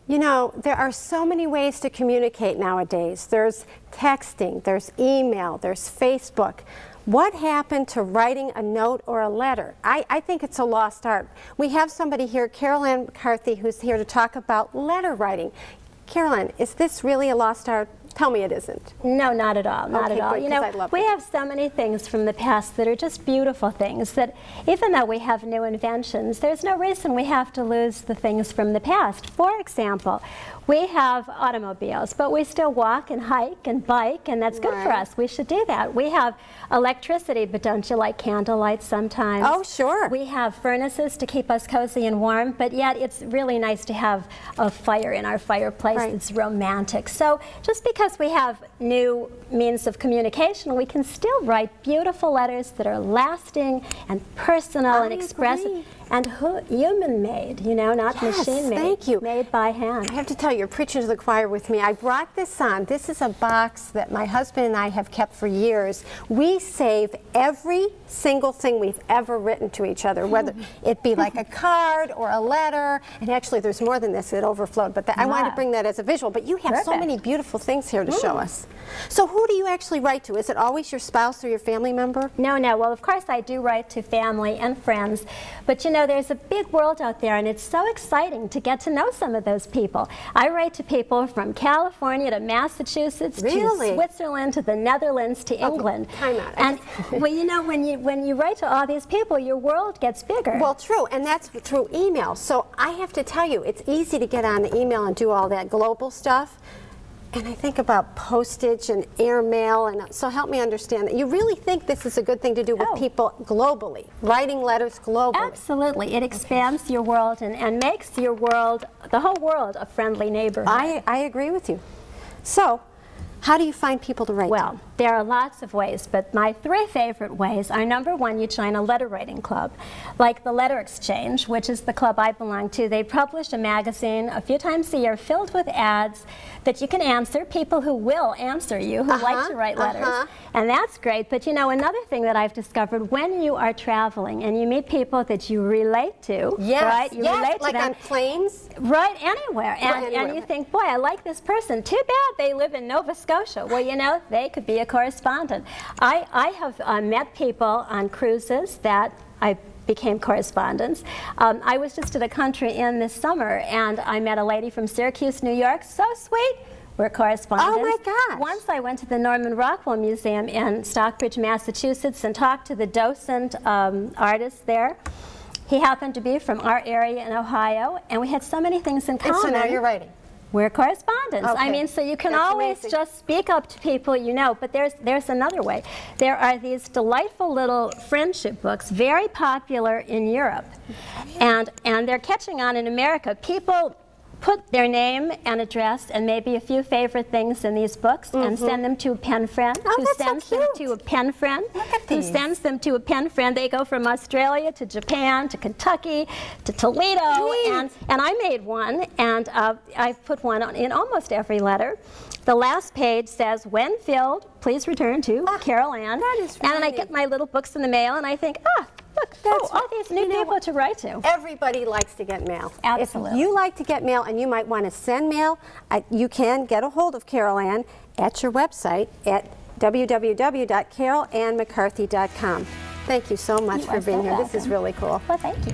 You know, there are so many ways to communicate nowadays. There's texting, there's email, there's Facebook. What happened to writing a note or a letter? I think it's a lost art. We have somebody here, Carol Ann McCarthy, who's here to talk about letter writing. Carol Ann, is this really a lost art? Tell me it isn't. No, not at all, not Okay, at all. good, You know, we have so many things from the past that are just beautiful things that even though we have new inventions, there's no reason we have to lose the things from the past. For example, we have automobiles, but we still walk and hike and bike, and that's good for us. We should do that. We have electricity, but don't you like candlelight sometimes? Oh, sure. We have furnaces to keep us cozy and warm, but yet it's really nice to have a fire in our fireplace that's romantic. So just because we have new means of communication, we can still write beautiful letters that are lasting and personal and expressive. And human-made, you know, not machine-made. Thank you. Made by hand. I have to tell you, you're preaching to the choir with me. I brought this on. This is a box that my husband and I have kept for years. We save every single thing we've ever written to each other, whether it be like a card or a letter. And actually, there's more than this. It overflowed. But I wanted to bring that as a visual. But you have so many beautiful things here to show us. So who do you actually write to? Is it always your spouse or your family member? No, no. Well, of course, I do write to family and friends. But, you know, there's a big world out there, and it's so exciting to get to know some of those people. I write to people from California to Massachusetts to Switzerland to the Netherlands to England. Time out. And, well, you know, when you write to all these people, your world gets bigger. Well, true, and that's through email. So I have to tell you, it's easy to get on the email and do all that global stuff. And I think about postage and airmail, and so help me understand that. You really think this is a good thing to do with people globally, writing letters globally? Absolutely. It expands your world and makes your world, the whole world, a friendly neighborhood. I agree with you. So, how do you find people to write to? Well, there are lots of ways, but my 3 favorite ways are: number 1, you join a letter writing club, like the Letter Exchange, which is the club I belong to. They publish a magazine a few times a year filled with ads that you can answer, people who will answer you, who like to write letters, and that's great. But you know, another thing that I've discovered, when you are traveling and you meet people that you relate to, right? You relate to them. On planes? Right, anywhere. And you think, boy, I like this person. Too bad they live in Nova Scotia. Well, you know, they could be a correspondent. I have met people on cruises that I became correspondents. I was just at a country inn this summer, and I met a lady from Syracuse, New York. So sweet. We're correspondents. Oh my gosh. Once I went to the Norman Rockwell Museum in Stockbridge, Massachusetts, and talked to the docent artist there. He happened to be from our area in Ohio, and we had so many things in common. And so now you're writing. We're correspondents. I mean, so you can always just speak up to people you know, but there's another way. There are these delightful little friendship books, very popular in Europe, and they're catching on in America. People put their name and address and maybe a few favorite things in these books and send them to a pen friend who sends them to a pen friend who sends them to a pen friend. They go from Australia to Japan to Kentucky to Toledo, and I made one, and I put one in almost every letter. The last page says, "When filled, please return to Carol Ann." That is right. And I get my little books in the mail, and I think, look, all these new people to write to. Everybody likes to get mail. Absolutely. If you like to get mail and you might want to send mail, you can get a hold of Carol Ann at your website at www.carolannmccarthy.com. Thank you so much for being here. This is really cool. Well, thank you.